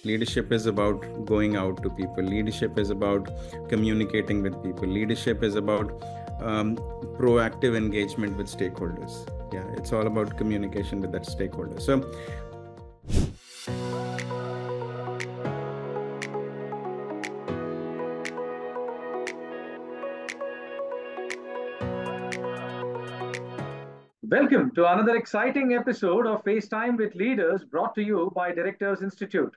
Leadership is about going out to people. Leadership is about communicating with people. Leadership is about proactive engagement with stakeholders. Yeah, it's all about communication with that stakeholder. So Welcome to another exciting episode of FaceTime with Leaders brought to you by Directors Institute.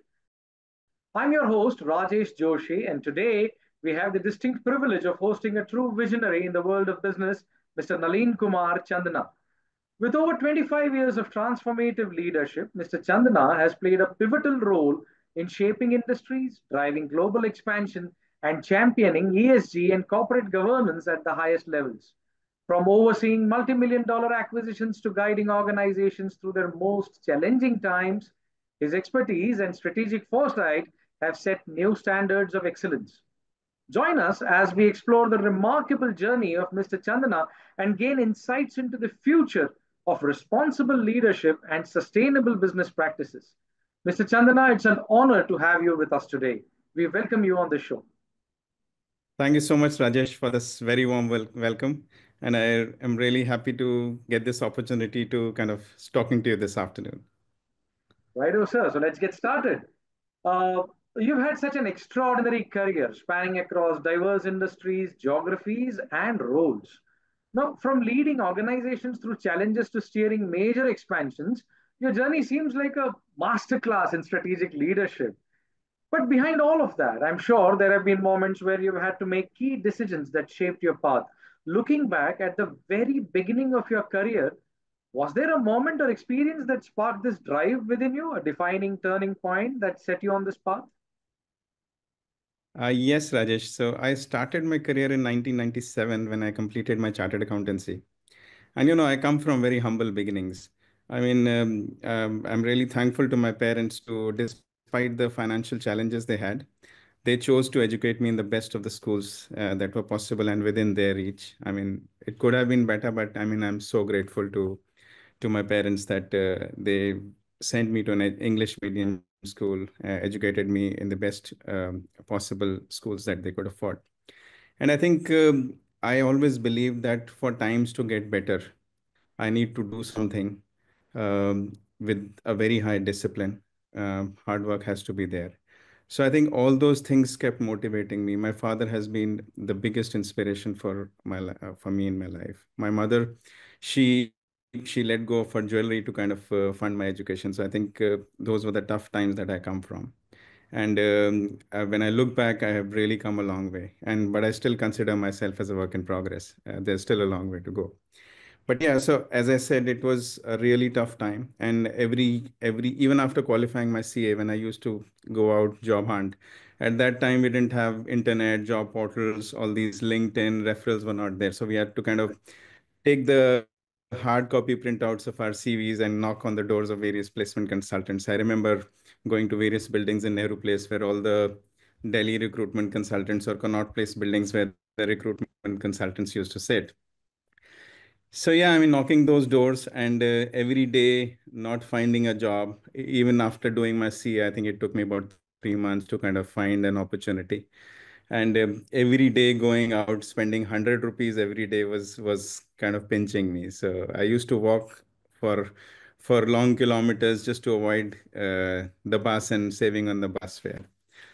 I'm your host, Rajesh Joshi, and today we have the distinct privilege of hosting a true visionary in the world of business, Mr. Nalin Kumar Chandna. With over 25 years of transformative leadership, Mr. Chandna has played a pivotal role in shaping industries, driving global expansion, and championing ESG and corporate governance at the highest levels. From overseeing multi-million dollar acquisitions to guiding organizations through their most challenging times, his expertise and strategic foresight have set new standards of excellence. Join us as we explore the remarkable journey of Mr. Chandana and gain insights into the future of responsible leadership and sustainable business practices. Mr. Chandana, it's an honor to have you with us today. We welcome you on the show. thank you so much, Rajesh, for this very warm welcome. And I am really happy to get this opportunity to kind of talking to you this afternoon. Righto, sir. So let's get started. Uh, you've had such an extraordinary career spanning across diverse industries, geographies, and roles. Now, from leading organizations through challenges to steering major expansions, your journey seems like a masterclass in strategic leadership. But behind all of that, I'm sure there have been moments where you've had to make key decisions that shaped your path. Looking back at the very beginning of your career, was there a moment or experience that sparked this drive within you, a defining turning point that set you on this path? Yes, Rajesh. So I started my career in 1997 when I completed my chartered accountancy. And I come from very humble beginnings. I mean, I'm really thankful to my parents to, despite the financial challenges they had, they chose to educate me in the best of the schools that were possible and within their reach. I mean, it could have been better, but I mean, I'm so grateful to my parents that they sent me to an English medium school, educated me in the best possible schools that they could afford. And I think I always believed that for times to get better, I need to do something with a very high discipline. Hard work has to be there. So I think all those things kept motivating me. My father has been the biggest inspiration for for me in my life. My mother, she let go of her jewelry to kind of fund my education. So I think those were the tough times that I come from. And when I look back, I have really come a long way. And but I still consider myself as a work in progress. There's still a long way to go. But yeah, so as I said, it was a really tough time. And every even after qualifying my CA, when I used to go out job hunt, at that time we didn't have internet, job portals, all these LinkedIn referrals were not there. So we had to kind of take the hard copy printouts of our CVs and knock on the doors of various placement consultants. I remember going to various buildings in Nehru Place where all the Delhi recruitment consultants or Connaught Place buildings where the recruitment consultants used to sit. So yeah, I mean, knocking those doors and every day not finding a job, even after doing my CA, I think it took me about 3 months to kind of find an opportunity. And every day going out, spending 100 rupees every day was kind of pinching me. So I used to walk for for long kilometers just to avoid the bus and saving on the bus fare.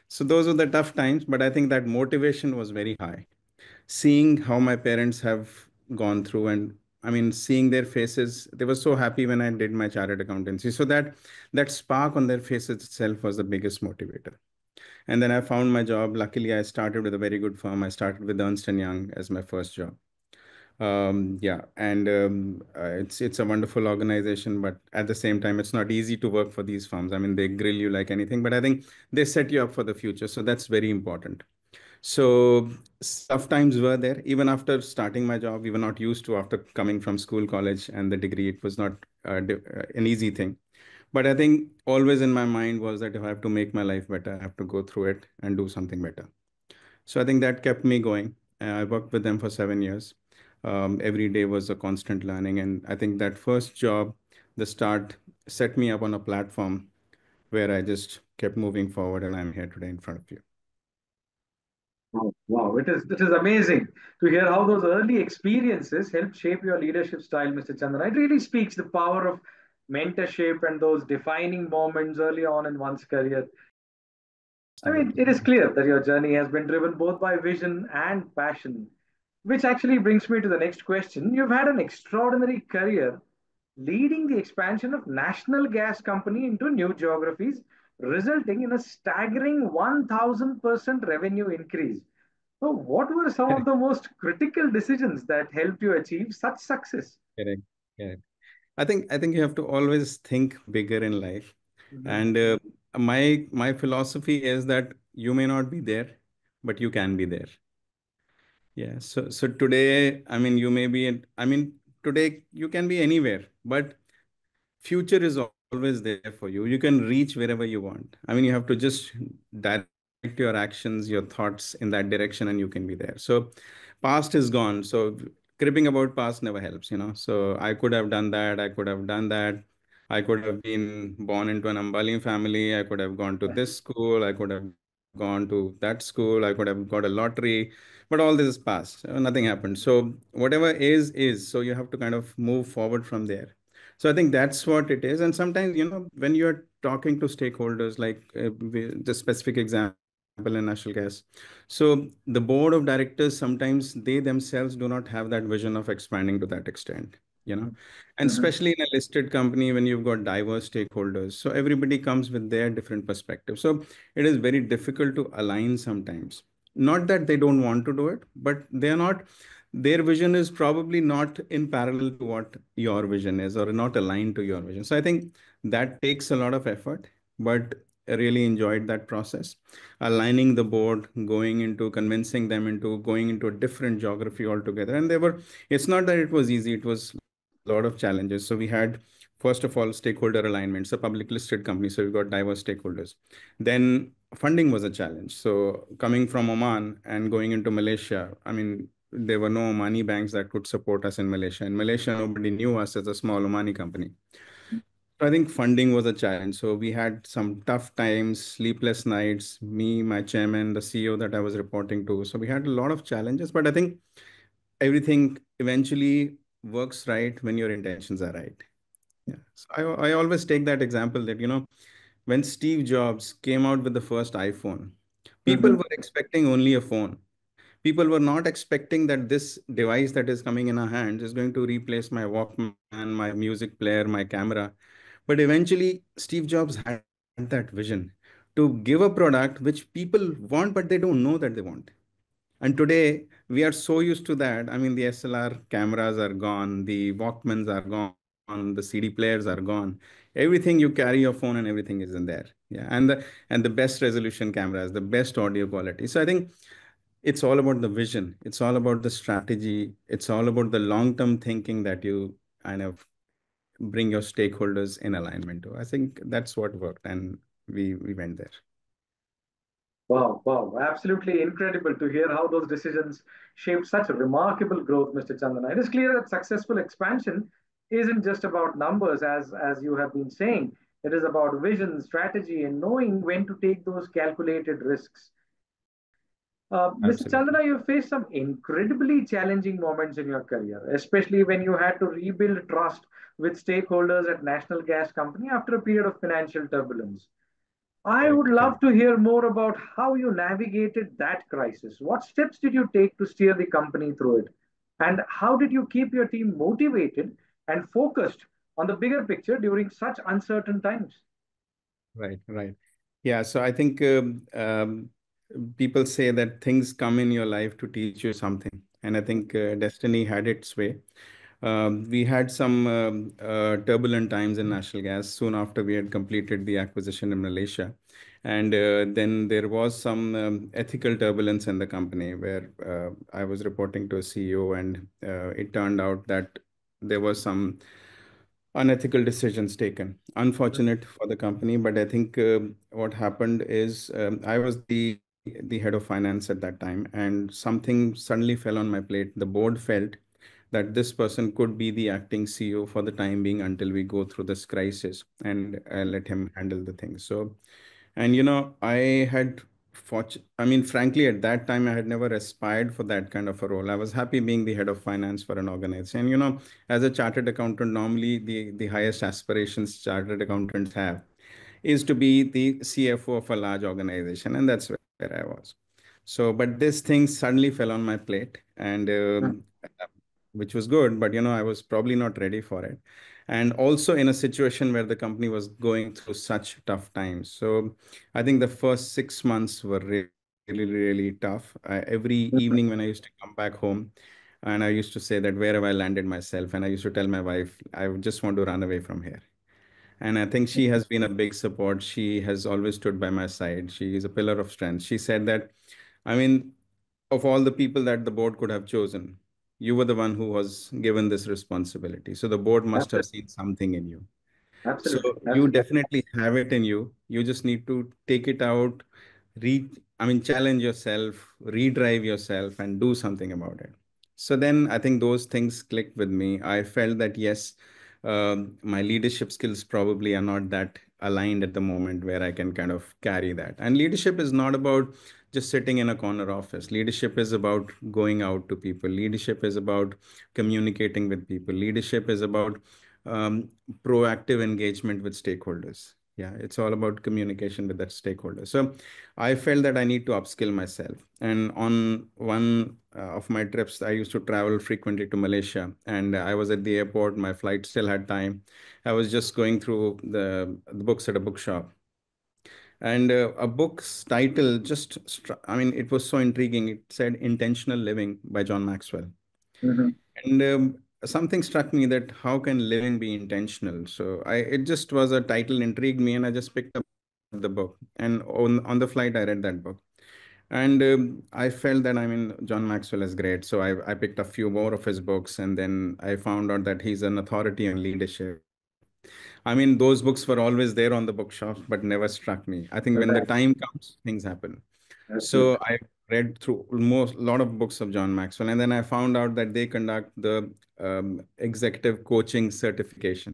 So those were the tough times, but I think that motivation was very high, seeing how my parents have gone through. And I mean, seeing their faces, they were so happy when I did my chartered accountancy. So that spark on their faces itself was the biggest motivator. And then I found my job. Luckily, I started with a very good firm. I started with Ernst& Young as my first job. Yeah, and it's a wonderful organization, but at the same time, it's not easy to work for these firms. I mean, they grill you like anything, but I think they set you up for the future. So that's very important. So tough times were there. Even after starting my job, we were not used to, after coming from school, college, and the degree. It was not an easy thing. But I think always in my mind was that if I have to make my life better, I have to go through it and do something better. So I think that kept me going. I worked with them for 7 years. Every day was a constant learning. And I think that first job, the start, set me up on a platform where I just kept moving forward, and I'm here today in front of you. Wow, wow. It is amazing to hear how those early experiences helped shape your leadership style, Mr. Chandra. It really speaks the power of mentorship and those defining moments early on in one's career. I mean, it Absolutely. is clear that your journey has been driven both by vision and passion, which actually brings me to the next question. You've had an extraordinary career leading the expansion of national gas company into new geographies, resulting in a staggering 1000% revenue increase. So, what were some of Correct. the most critical decisions that helped you achieve such success? Correct. Correct. I think you have to always think bigger in life. Mhm. And my philosophy is that you may not be there, but you can be there. Yeah. So today, I mean, you may be I mean, today you can be anywhere, but future is always there for you. You can reach wherever you want. I mean, you have to just direct your actions, your thoughts in that direction, and you can be there. So past is gone. So cribbing about past never helps. So I could have done that. I could have done that. I could have been born into an Ambali family. I could have gone to this school. I could have gone to that school. I could have got a lottery. But all this is past. Nothing happened. So whatever is. So you have to kind of move forward from there. So I think that's what it is. And sometimes, when you're talking to stakeholders, like the specific example in natural gas. So the board of directors, sometimes they themselves do not have that vision of expanding to that extent. And Mhm. especially in a listed company, when you've got diverse stakeholders, so everybody comes with their different perspective. So it is very difficult to align sometimes. Not that they don't want to do it, but they're not, their vision is probably not in parallel to what your vision is, or not aligned to your vision. So I think that takes a lot of effort, but I really enjoyed that process. Aligning the board, going into convincing them into going into a different geography altogether. And it's not that it was easy, it was a lot of challenges. So we had, first of all, stakeholder alignment. It's a public listed company, so we've got diverse stakeholders. Then funding was a challenge. So coming from Oman and going into Malaysia, I mean, there were no money banks that could support us in Malaysia. In Malaysia, nobody knew us as a small Omani company. So I think funding was a challenge. So we had some tough times, sleepless nights, me, my chairman, the CEO that I was reporting to. So we had a lot of challenges, but I think everything eventually works right when your intentions are right. Yeah. So I always take that example that, when Steve Jobs came out with the first iPhone, people Mhm. were expecting only a phone. People were not expecting that this device that is coming in our hands is going to replace my Walkman, my music player, my camera. But eventually, Steve Jobs had that vision to give a product which people want, but they don't know that they want. And today, we are so used to that. I mean, the SLR cameras are gone, the Walkmans are gone, the CD players are gone. Everything, you carry your phone and everything is in there. Yeah, and the best resolution cameras, the best audio quality. So I think it's all about the vision. It's all about the strategy. It's all about the long-term thinking that you kind of bring your stakeholders in alignment to. I think that's what worked, and we went there. Wow, wow, absolutely incredible to hear how those decisions shaped such a remarkable growth, Mr. Chandana. It is clear that successful expansion isn't just about numbers, as you have been saying. It is about vision, strategy, and knowing when to take those calculated risks. Mr. Absolutely. Chandana, you faced some incredibly challenging moments in your career, especially when you had to rebuild trust with stakeholders at National Gas Company after a period of financial turbulence. I would Correct. love Correct. to hear more about how you navigated that crisis. What steps did you take to steer the company through it? And how did you keep your team motivated and focused on the bigger picture during such uncertain times? Right. Right. Yeah. So I think people say that things come in your life to teach you something, and I think destiny had its way. We had some turbulent times in national gas soon after we had completed the acquisition in Malaysia. And then there was some ethical turbulence in the company where I was reporting to a CEO, and it turned out that there was some unethical decisions taken. Unfortunate for the company, but I think what happened is I was the head of finance at that time, and something suddenly fell on my plate. The board felt that this person could be the acting CEO for the time being until we go through this crisis, and let him handle the things. So, and I had I mean, frankly, at that time, I had never aspired for that kind of a role. I was happy being the head of finance for an organization. And as a chartered accountant, normally the highest aspirations chartered accountants have is to be the CFO of a large organization, and that's where I was. So, but this thing suddenly fell on my plate, and which was good, but I was probably not ready for it. And also in a situation where the company was going through such tough times. So I think the first 6 months were really, really tough. Every evening when I used to come back home, and I used to say that where have I landed myself? And I used to tell my wife, I just want to run away from here. And I think she has been a big support. She has always stood by my side. She is a pillar of strength. She said that, I mean, of all the people that the board could have chosen, you were the one who was given this responsibility. So the board must have Absolutely. seen something in you. So Absolutely. you Absolutely. definitely have it in you. You just need to take it out, challenge yourself, redrive yourself, and do something about it. So then I think those things clicked with me. I felt that yes, my leadership skills probably are not that aligned at the moment where I can kind of carry that. And leadership is not about just sitting in a corner office. Leadership is about going out to people. Leadership is about communicating with people. Leadership is about um, proactive engagement with stakeholders. Yeah, it's all about communication with that stakeholder. So I felt that I need to upskill myself. And on one of my trips, I used to travel frequently to Malaysia, and I was at the airport. My flight still had time. I was just going through the books at a bookshop, and a book's title I mean, it was so intriguing. It said Intentional Living by John Maxwell. Mhm. And something struck me that how can living be intentional? So it just was a title intrigued me, and I just picked up the book. And on the flight, I read that book. And I felt that, I mean, John Maxwell is great. So I picked a few more of his books, and then I found out that he's an authority on leadership. I mean, those books were always there on the bookshelf, but never struck me. I think when the time Right. comes, things happen. So I Absolutely. read through almost a lot of books of John Maxwell, and then I found out that they conduct the executive coaching certification.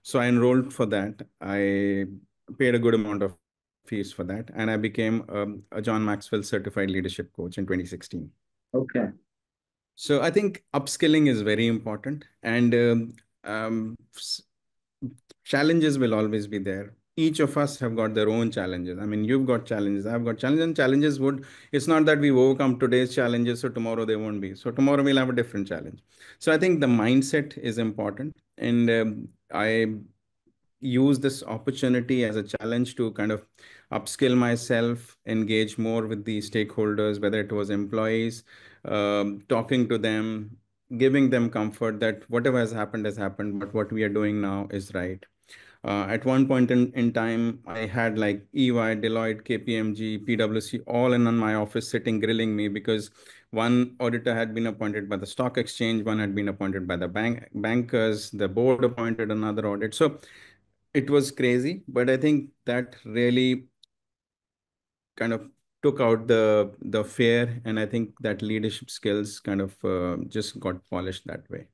So I enrolled for that. I paid a good amount of fees for that, and I became a John Maxwell-certified leadership coach in 2016. Okay. So I think upskilling is very important, and challenges will always be there. Each of us have got their own challenges. I mean, you've got challenges, I've got challenges, and challenges would, it's not that we've overcome today's challenges, so tomorrow they won't be. So tomorrow we'll have a different challenge. So I think the mindset is important. And I use this opportunity as a challenge to kind of upskill myself, engage more with the stakeholders, whether it was employees, talking to them, giving them comfort that whatever has happened, but what we are doing now is right. At one point in time, I had like EY, Deloitte, KPMG, PwC, all in on my office sitting grilling me because one auditor had been appointed by the stock exchange, one had been appointed by the bankers, the board appointed another audit. So it was crazy, but I think that really kind of took out the fear, and I think that leadership skills kind of just got polished that way.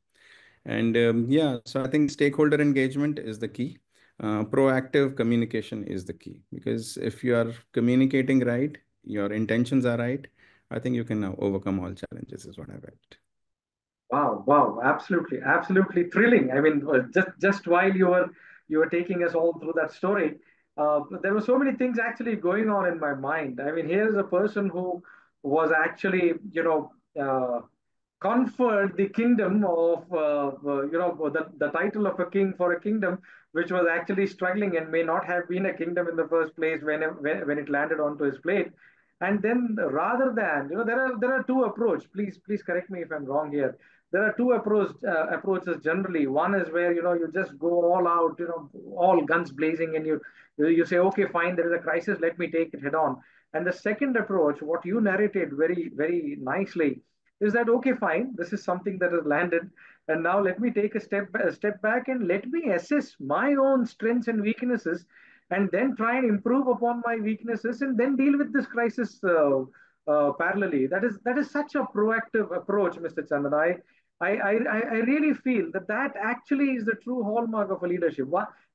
And yeah, so I think stakeholder engagement is the key. Proactive communication is the key, because if you are communicating right, your intentions are right, I think you can now overcome all challenges, is what I felt. Wow, wow, absolutely, absolutely thrilling. I mean, just while you were taking us all through that story, there were so many things actually going on in my mind. I mean, here is a person who was actually, conferred the kingdom of, the title of a king for a kingdom which was actually struggling and may not have been a kingdom in the first place when it landed onto his plate. And then rather than, there are two approaches. Please correct me if I'm wrong here. There are two approaches generally. One is where you just go all out, all guns blazing, and you say, okay, fine, there is a crisis, let me take it head on. And the second approach, what you narrated very very nicely, is that okay, fine, this is something that has landed, and now let me take a step back and let me assess my own strengths and weaknesses, and then try and improve upon my weaknesses, and then deal with this crisis parallelly. That is such a proactive approach, Mr. Chandan. I really feel that that actually is the true hallmark of a leadership.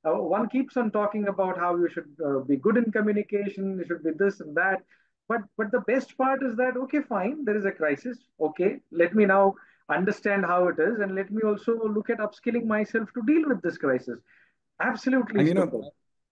One keeps on talking about how you should be good in communication, you should be this and that. But the best part is that, okay, fine, there is a crisis. Okay, let me now understand how it is, and let me also look at upskilling myself to deal with this crisis. Absolutely And superb.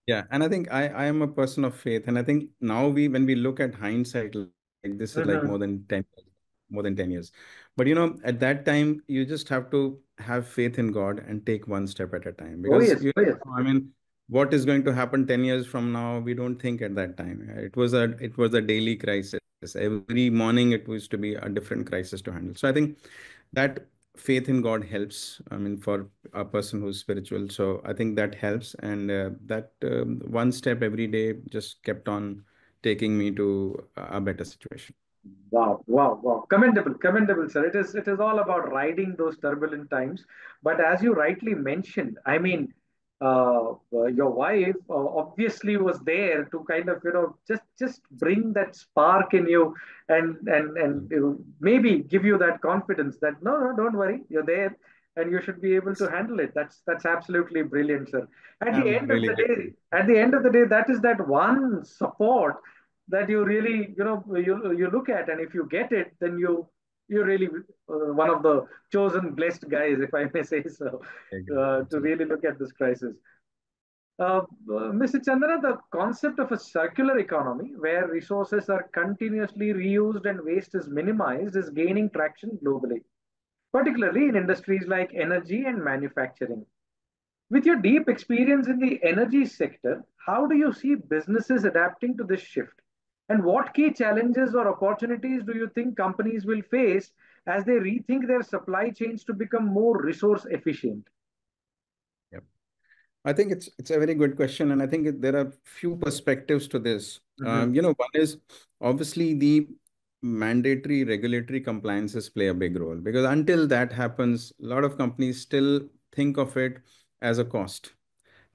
yeah, and I think I am a person of faith, and I think now when we look at hindsight, like this is like Mhm. more than 10 years. But at that time, you just have to have faith in God and take one step at a time, Oh because yes, oh yes. I mean, what is going to happen 10 years from now, we don't think at that time. It was a daily crisis. Every morning it used to be a different crisis to handle. So I think that faith in God helps. I mean, for a person who's spiritual. So I think that helps. And that one step every day just kept on taking me to a better situation. Wow, wow, wow. Commendable, commendable, sir. It is all about riding those turbulent times. But as you rightly mentioned, I mean, your wife obviously was there to kind of, just bring that spark in you, and maybe give you that confidence that no, no, don't worry, you're there, and you should be able to handle it. That's absolutely brilliant, sir. At the I'm end of really the day, grateful. at the end of the day, that is that one support that you really, you look at, and if you get it, then you're really one of the chosen blessed guys, if I may say so, to Absolutely. really look at this crisis. Mr. Chandra, the concept of a circular economy where resources are continuously reused and waste is minimized is gaining traction globally, particularly in industries like energy and manufacturing. With your deep experience in the energy sector, how do you see businesses adapting to this shift? And what key challenges or opportunities do you think companies will face as they rethink their supply chains to become more resource efficient? Yep. I think it's a very good question, and I think there are few perspectives to this. Mhm. One is obviously the mandatory regulatory compliances play a big role, because until that happens, a lot of companies still think of it as a cost.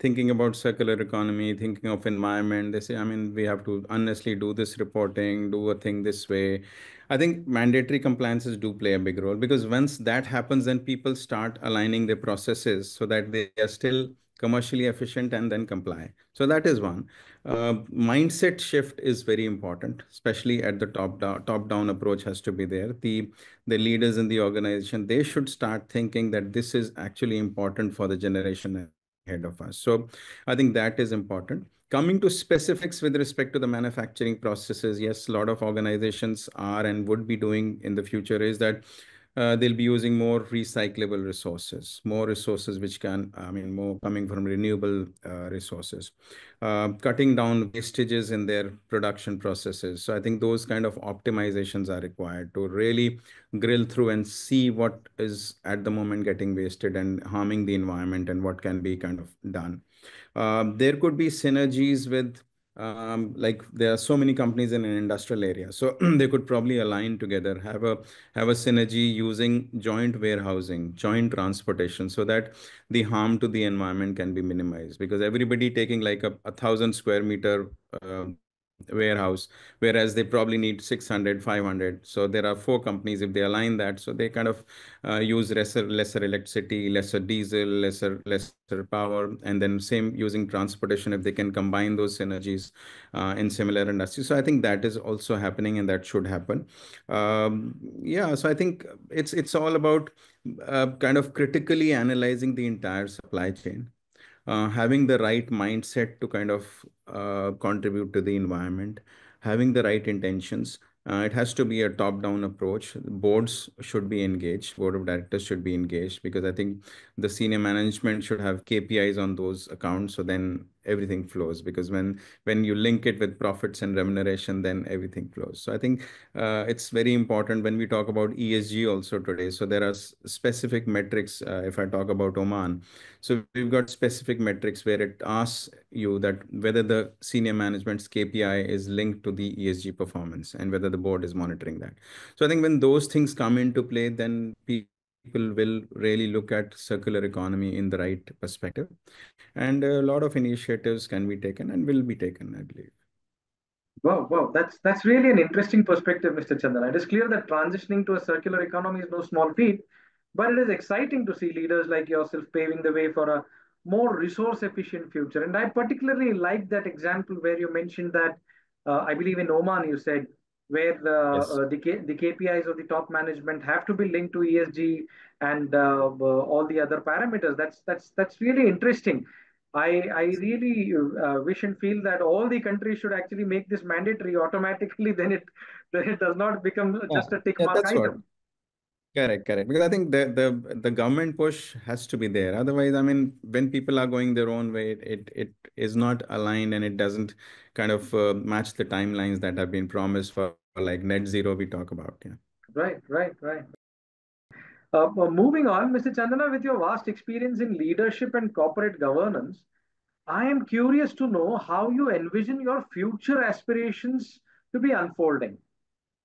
Thinking about circular economy, thinking of environment, they say, I mean, we have to honestly do this reporting, do a thing this way. I think mandatory compliances do play a big role, because once that happens, then people start aligning their processes so that they are still commercially efficient and then comply. So that is one. Mindset shift is very important, especially at the top down approach has to be there. The leaders in the organization, they should start thinking that this is actually important for the generation ahead of us. So I think that is important. Coming to specifics with respect to the manufacturing processes, yes, a lot of organizations are and would be doing in the future is that they'll be using more recyclable resources, more resources which can, I mean, more coming from renewable resources, cutting down wastages in their production processes. So I think those kind of optimizations are required to really grill through and see what is at the moment getting wasted and harming the environment and what can be kind of done. There could be synergies with, like there are so many companies in an industrial area, so they could probably align together, have a synergy using joint warehousing, joint transportation, so that the harm to the environment can be minimized. Because everybody taking like a 1,000 square meter warehouse, whereas they probably need 600, 500. So there are four companies, if they align that, so they kind of use lesser electricity, lesser diesel, lesser power, and then same using transportation, if they can combine those synergies in similar industries. So I think that is also happening, and that should happen. Yeah, so I think it's all about kind of critically analyzing the entire supply chain, having the right mindset to kind of contribute to the environment, having the right intentions. It has to be a top-down approach. Boards should be engaged. Board of directors should be engaged, because I think the senior management should have KPIs on those accounts. So then everything flows. Because when you link it with profits and remuneration, then everything flows. So I think it's very important when we talk about ESG also today. So there are specific metrics. If I talk about Oman, so we've got specific metrics where it asks you that whether the senior management's KPI is linked to the ESG performance and whether the board is monitoring that. So I think when those things come into play, then people will really look at circular economy in the right perspective. And a lot of initiatives can be taken and will be taken, I believe. Wow, wow, that's really an interesting perspective, Mr. Chandan. It is clear that transitioning to a circular economy is no small feat, But it is exciting to see leaders like yourself paving the way for a more resource efficient future. And I particularly like that example where you mentioned that, I believe in Oman, you said, where the KPIs of the top management have to be linked to ESG and all the other parameters. That's really interesting. I really wish and feel that all the countries should actually make this mandatory automatically. Then it does not become Yeah, just a tick yeah, mark that's what. item. Correct, correct. Because I think the government push has to be there. Otherwise, I mean, when people are going their own way, it is not aligned and it doesn't kind of match the timelines that have been promised for like net zero we talk about. Yeah. Right, right, right. Moving on, Mr. Chandana, with your vast experience in leadership and corporate governance, I am curious to know how you envision your future aspirations to be unfolding.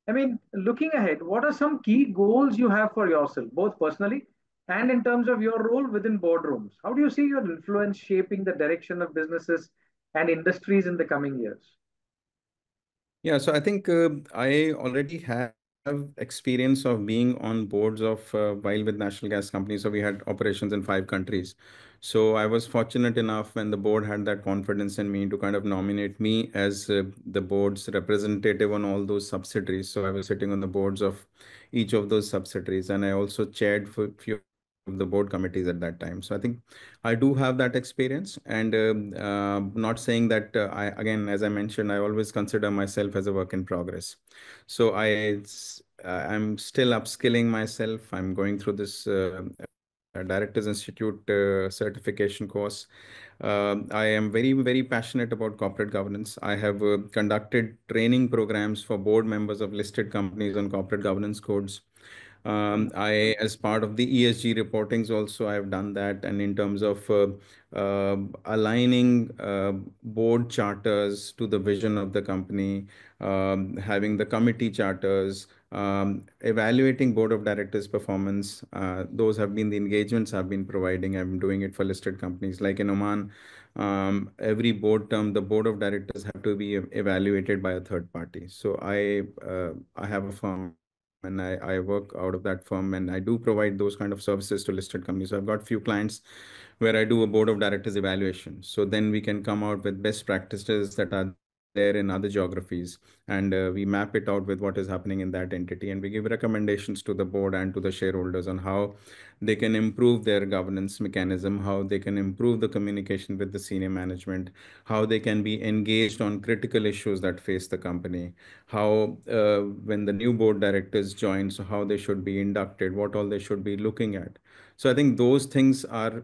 I mean, looking ahead, what are some key goals you have for yourself, both personally and in terms of your role within boardrooms? How do you see your influence shaping the direction of businesses and industries in the coming years? Yeah, so I think I already have experience of being on boards of while with national gas companies. So we had operations in 5 countries. So I was fortunate enough when the board had that confidence in me to kind of nominate me as the board's representative on all those subsidiaries. So I was sitting on the boards of each of those subsidiaries, and I also chaired for few of the board committees at that time. So I think I do have that experience, and not saying that again, as I mentioned, I always consider myself as a work in progress. So I'm still upskilling myself. I'm going through this Directors Institute certification course. I am very, very passionate about corporate governance. I have conducted training programs for board members of listed companies on corporate governance codes. As part of the ESG reportings, also I've done that, and in terms of aligning board charters to the vision of the company, having the committee charters, evaluating board of directors' performance. Those have been the engagements I've been providing. I'm doing it for listed companies like in Oman. Every board term, the board of directors have to be evaluated by a third party. So I have a firm and I work out of that firm, and I do provide those kind of services to listed companies. So I've got few clients where I do a board of directors evaluation. So then we can come out with best practices that are there in other geographies, and we map it out with what is happening in that entity, and we give recommendations to the board and to the shareholders on how they can improve their governance mechanism, how they can improve the communication with the senior management, how they can be engaged on critical issues that face the company, how when the new board directors join, so how they should be inducted, what all they should be looking at. So I think those things are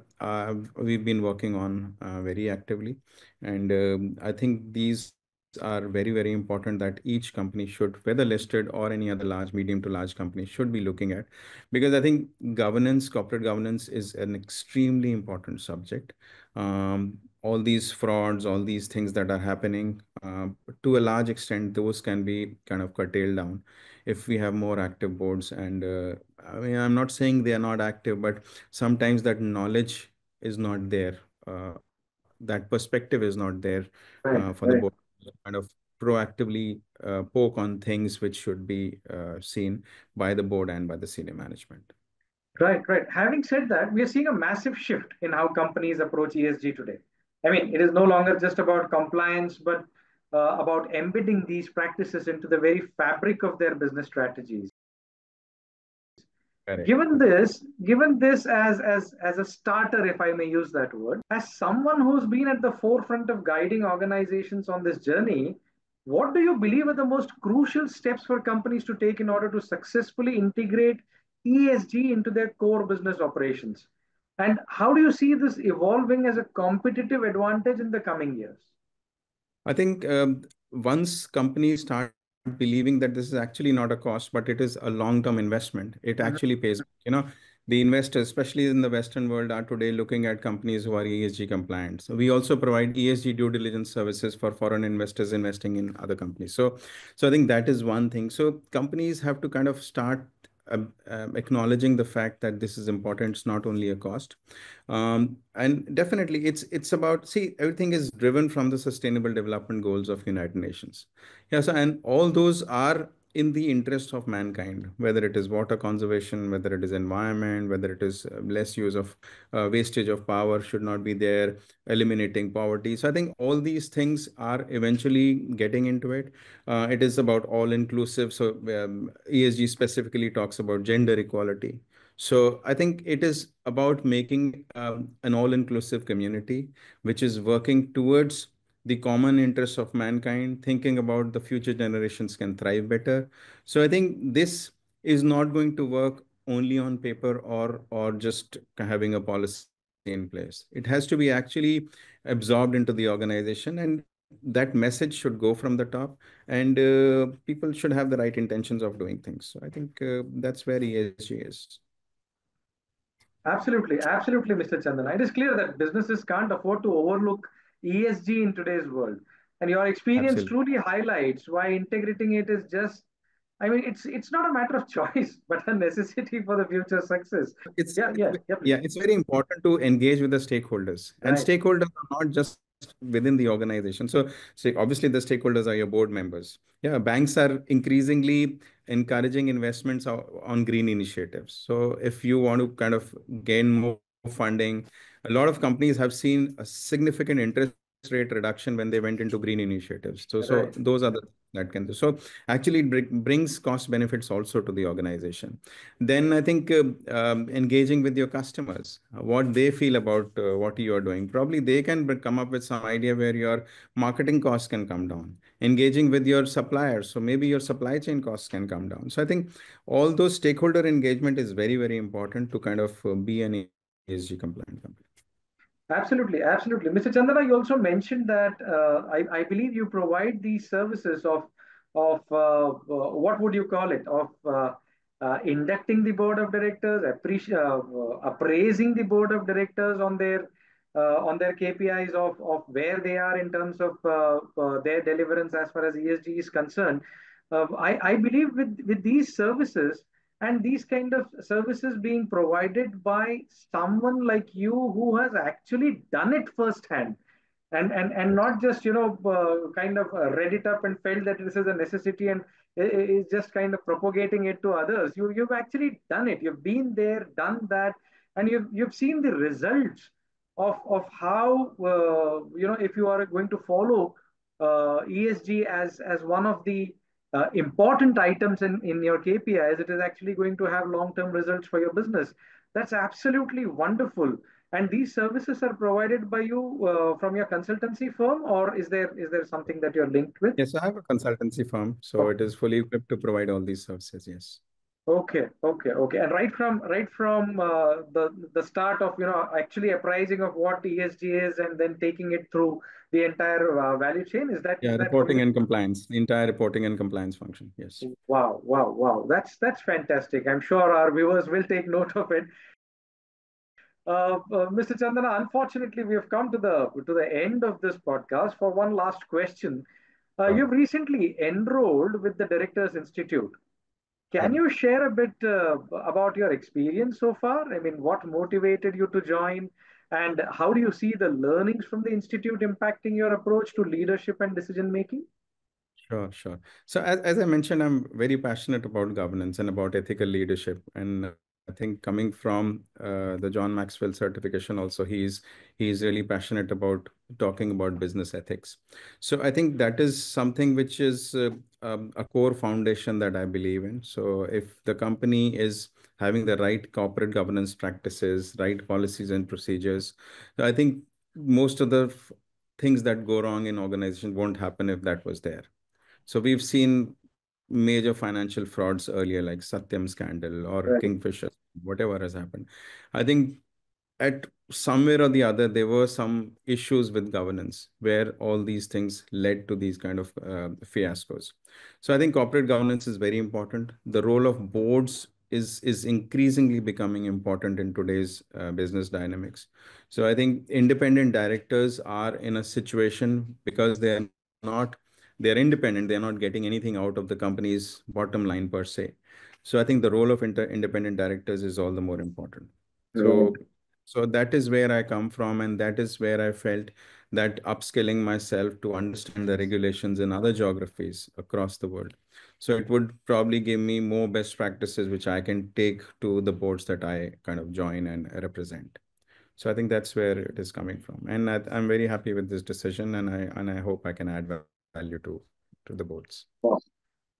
we've been working on very actively, and I think these are very, very important that each company should, whether listed or any other large, medium to large company, should be looking at, because I think governance, corporate governance, is an extremely important subject. All these frauds, all these things that are happening, to a large extent, those can be kind of curtailed down if we have more active boards. And I mean, I'm not saying they are not active, but sometimes that knowledge is not there. That perspective is not there for the Right, board right. to kind of proactively poke on things which should be seen by the board and by the senior management. Right, right. Having said that, we are seeing a massive shift in how companies approach ESG today. I mean, it is no longer just about compliance, but about embedding these practices into the very fabric of their business strategies. Correct. Given this as a starter, if I may use that word, as someone who's been at the forefront of guiding organizations on this journey, what do you believe are the most crucial steps for companies to take in order to successfully integrate ESG into their core business operations? And how do you see this evolving as a competitive advantage in the coming years? I think once companies start believing that this is actually not a cost, but it is a long-term investment, it actually Mhm. pays. The investors, especially in the Western world, are today looking at companies who are ESG compliant. So we also provide ESG due diligence services for foreign investors investing in other companies. So I think that is one thing. So companies have to kind of start acknowledging the fact that this is important. It's not only a cost. And definitely it's about, see, everything is driven from the sustainable development goals of United Nations. Yeah, so and all those are in the interest of mankind, whether it is water conservation, whether it is environment, whether it is less use of wastage of power should not be there, eliminating poverty. So I think all these things are eventually getting into it. It is about all inclusive. So ESG specifically talks about gender equality. So I think it is about making an all-inclusive community, which is working towards the common interests of mankind, thinking about the future generations can thrive better. So I think this is not going to work only on paper or just having a policy in place. It has to be actually absorbed into the organization, and that message should go from the top, and people should have the right intentions of doing things. So I think that's where ESG is. Absolutely, absolutely, Mr. Chandana. It is clear that businesses can't afford to overlook ESG in today's world. And your experience Absolutely. truly highlights why integrating it is just, I mean, it's not a matter of choice, but a necessity for the future success. Yeah, yeah, yeah, please. Yeah, it's very important to engage with the stakeholders, and Right, stakeholders are not just within the organization. So obviously the stakeholders are your board members. Yeah, banks are increasingly encouraging investments on green initiatives. So if you want to kind of gain more funding, a lot of companies have seen a significant interest rate reduction when they went into green initiatives. So right. those are the that can do. So actually it brings cost benefits also to the organization. Then I think engaging with your customers, what they feel about what you are doing. Probably they can come up with some idea where your marketing costs can come down. Engaging with your suppliers, so maybe your supply chain costs can come down. So I think all those stakeholder engagement is very, very important to kind of be an ESG compliant company. Absolutely, absolutely. Mr. Chandana, you also mentioned that I believe you provide these services of what would you call it? Of inducting the board of directors, appraising the board of directors on their KPIs of where they are in terms of their deliverance as far as ESG is concerned. I believe with these services, and these kind of services being provided by someone like you who has actually done it firsthand, and not just kind of read it up and felt that this is a necessity and is just kind of propagating it to others. You've actually done it. You've been there, done that, and you've seen the results of how if you are going to follow ESG as one of the important items in your KPIs, it is actually going to have long-term results for your business. That's absolutely wonderful. And these services are provided by you from your consultancy firm, or is there something that you're linked with? Yes, I have a consultancy firm, so Okay, it is fully equipped to provide all these services. Yes. okay, okay, okay. And right from the start of actually apprising of what ESG is, and then taking it through the entire value chain. Is that Yeah, is that how reporting you? and compliance, the entire reporting and compliance function. Yes. Wow, wow, wow. That's fantastic. I'm sure our viewers will take note of it. Mr. Chandana, unfortunately, we have come to the end of this podcast. For one last question, you've recently enrolled with the Directors Institute. Can Yeah. you share a bit about your experience so far? I mean, what motivated you to join, and how do you see the learnings from the institute impacting your approach to leadership and decision making? Sure, sure. So as I mentioned, I'm very passionate about governance and about ethical leadership. And I think coming from the John Maxwell certification also, he's really passionate about talking about business ethics. So I think that is something which is a core foundation that I believe in. So if the company is having the right corporate governance practices, right policies and procedures, I think most of the things that go wrong in organization won't happen if that was there. So we've seen major financial frauds earlier, like Satyam scandal or Right. Kingfisher, whatever has happened. I think at somewhere or the other, there were some issues with governance where all these things led to these kind of fiascos. So I think corporate governance is very important. The role of boards is increasingly becoming important in today's business dynamics. So I think independent directors are in a situation because they're independent, they're not getting anything out of the company's bottom line per se. So I think the role of independent directors is all the more important. Right. So that is where I come from, and that is where I felt that upskilling myself to understand the regulations in other geographies across the world. So it would probably give me more best practices, which I can take to the boards that I kind of join and represent. So I think that's where it is coming from. And I'm very happy with this decision, and I hope I can add value to the boards. Wow.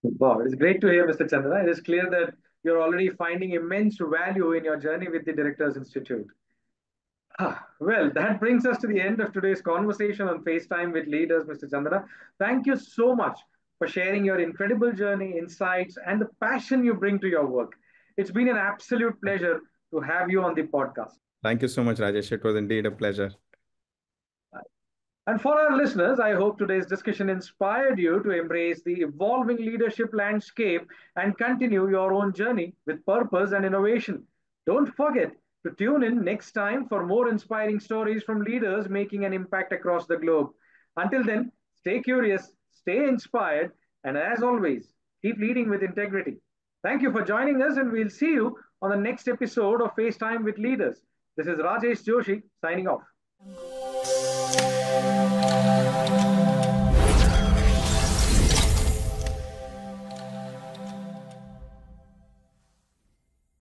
Wow, it's great to hear, Mr. Chandra. It is clear that you're already finding immense value in your journey with the Directors Institute. Well, that brings us to the end of today's conversation on FaceTime with Leaders, Mr. Chandra. Thank you so much for sharing your incredible journey, insights, and the passion you bring to your work. It's been an absolute pleasure to have you on the podcast. Thank you so much, Rajesh. It was indeed a pleasure. And for our listeners, I hope today's discussion inspired you to embrace the evolving leadership landscape and continue your own journey with purpose and innovation. Don't forget to tune in next time for more inspiring stories from leaders making an impact across the globe. Until then, stay curious, stay inspired, and as always, keep leading with integrity. Thank you for joining us, and we'll see you on the next episode of FaceTime with Leaders. This is Rajesh Joshi signing off.